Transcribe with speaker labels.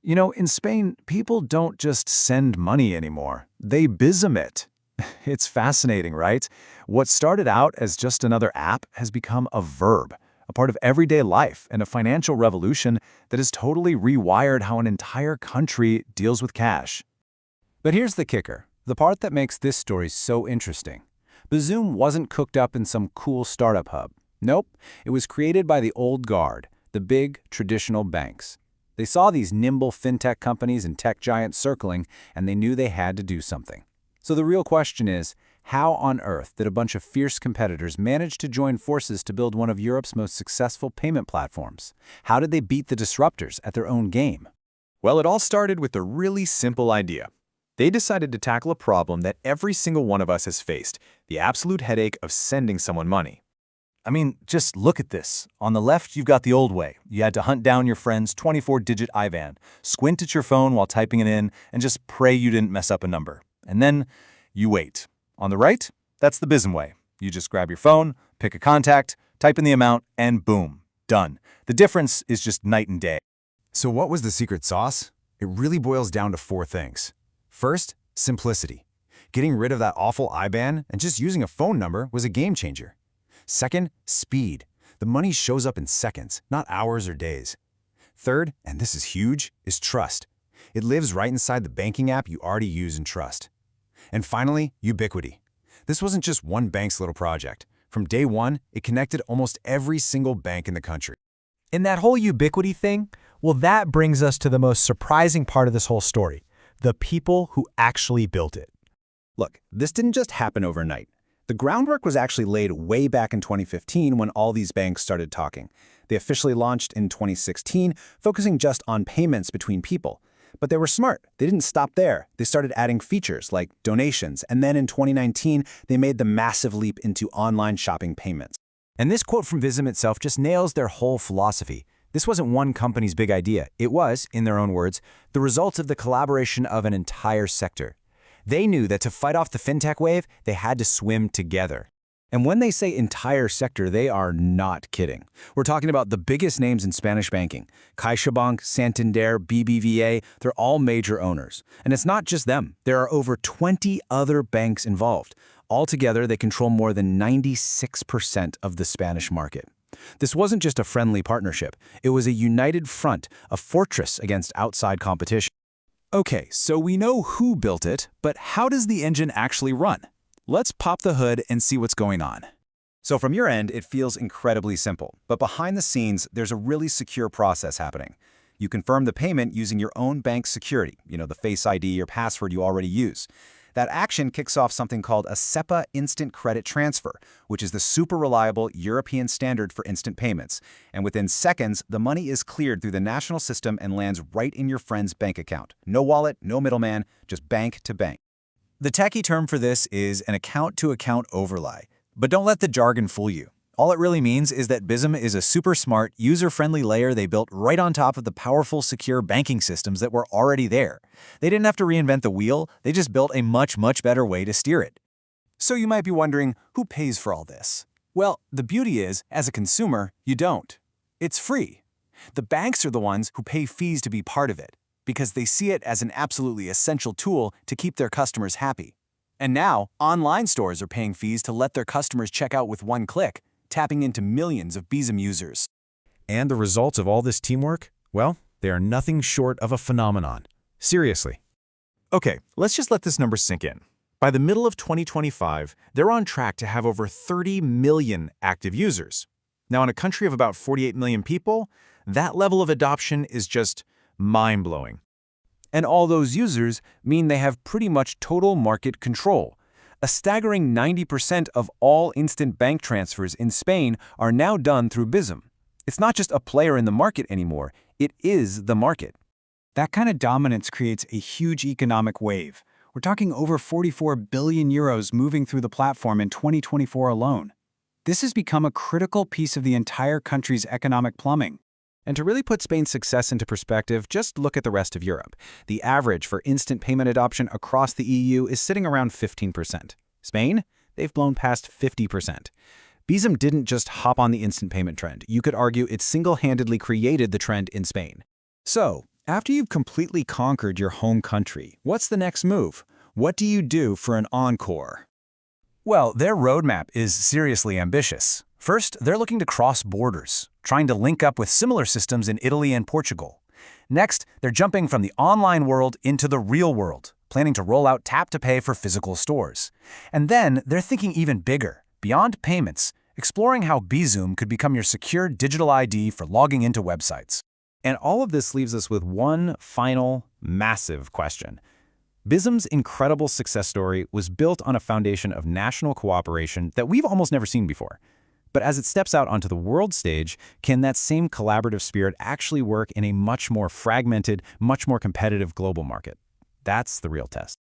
Speaker 1: In Spain, people don't just send money anymore. They Bizum it. It's fascinating, right? What started out as just another app has become a verb, a part of everyday life and a financial revolution that has totally rewired how an entire country deals with cash.
Speaker 2: But here's the kicker, the part that makes this story so interesting. Bizum wasn't cooked up in some cool startup hub. Nope, it was created by the old guard, the big, traditional banks. They saw these nimble FinTech companies and tech giants circling, and they knew they had to do something. So the real question is, how on earth did a bunch of fierce competitors manage to join forces to build one of Europe's most successful payment platforms? How did they beat the disruptors at their own game?
Speaker 3: Well, it all started with a really simple idea. They decided to tackle a problem that every single one of us has faced, the absolute headache of sending someone money.
Speaker 4: I mean, just look at this. On the left, you've got the old way. You had to hunt down your friend's 24-digit IBAN, squint at your phone while typing it in, and just pray you didn't mess up a number. And then you wait. On the right, that's the Bizum way. You just grab your phone, pick a contact, type in the amount, and boom, done. The difference is just night and day.
Speaker 5: So what was the secret sauce? It really boils down to 4 things. First, simplicity. Getting rid of that awful IBAN and just using a phone number was a game changer. Second, speed. The money shows up in seconds, not hours or days. Third, and this is huge, is trust. It lives right inside the banking app you already use and trust. And finally, ubiquity. This wasn't just one bank's little project. From day one, it connected almost every single bank in the country.
Speaker 6: In that whole ubiquity thing, well, that brings us to the most surprising part of this whole story, the people who actually built it.
Speaker 2: Look, this didn't just happen overnight. The groundwork was actually laid way back in 2015 when all these banks started talking. They officially launched in 2016, focusing just on payments between people. But they were smart. They didn't stop there. They started adding features like donations, and then in 2019, they made the massive leap into online shopping payments.
Speaker 4: And this quote from Bizum itself just nails their whole philosophy. This wasn't one company's big idea. It was, in their own words, the result of the collaboration of an entire sector. They knew that to fight off the FinTech wave, they had to swim together.
Speaker 2: And when they say entire sector, they are not kidding. We're talking about the biggest names in Spanish banking. CaixaBank, Santander, BBVA, they're all major owners. And it's not just them. There are over 20 other banks involved. Altogether, they control more than 96% of the Spanish market. This wasn't just a friendly partnership. It was a united front, a fortress against outside competition.
Speaker 1: Okay, so we know who built it, but how does the engine actually run? Let's pop the hood and see what's going on.
Speaker 2: So from your end, it feels incredibly simple. But behind the scenes, there's a really secure process happening. You confirm the payment using your own bank security, the Face ID or password you already use. That action kicks off something called a SEPA Instant Credit Transfer, which is the super reliable European standard for instant payments. And within seconds, the money is cleared through the national system and lands right in your friend's bank account. No wallet, no middleman, just bank to bank.
Speaker 4: The techie term for this is an account-to-account overlay. But don't let the jargon fool you. All it really means is that Bizum is a super smart, user-friendly layer they built right on top of the powerful, secure banking systems that were already there. They didn't have to reinvent the wheel, they just built a much, much better way to steer it. So you might be wondering, who pays for all this? Well, the beauty is, as a consumer, you don't. It's free. The banks are the ones who pay fees to be part of it, because they see it as an absolutely essential tool to keep their customers happy. And now, online stores are paying fees to let their customers check out with one click, tapping into millions of Bizum users.
Speaker 5: And the results of all this teamwork? Well, they are nothing short of a phenomenon. Seriously.
Speaker 3: Okay, let's just let this number sink in. By the middle of 2025, they're on track to have over 30 million active users. Now, in a country of about 48 million people, that level of adoption is just mind-blowing.
Speaker 1: And all those users mean they have pretty much total market control. A staggering 90% of all instant bank transfers in Spain are now done through Bizum. It's not just a player in the market anymore, it is the market.
Speaker 6: That kind of dominance creates a huge economic wave. We're talking over 44 billion euros moving through the platform in 2024 alone. This has become a critical piece of the entire country's economic plumbing.
Speaker 2: And to really put Spain's success into perspective, just look at the rest of Europe. The average for instant payment adoption across the EU is sitting around 15%. Spain? They've blown past 50%. Bizum didn't just hop on the instant payment trend. You could argue it single-handedly created the trend in Spain. So,
Speaker 3: After you've completely conquered your home country, what's the next move? What do you do for an encore?
Speaker 2: Well, their roadmap is seriously ambitious. First, they're looking to cross borders, trying to link up with similar systems in Italy and Portugal. Next, they're jumping from the online world into the real world, planning to roll out tap-to-pay for physical stores. And then they're thinking even bigger, beyond payments, exploring how Bizum could become your secure digital ID for logging into websites.
Speaker 3: And all of this leaves us with one final, massive question. Bizum's incredible success story was built on a foundation of national cooperation that we've almost never seen before. But as it steps out onto the world stage, can that same collaborative spirit actually work in a much more fragmented, much more competitive global market? That's the real test.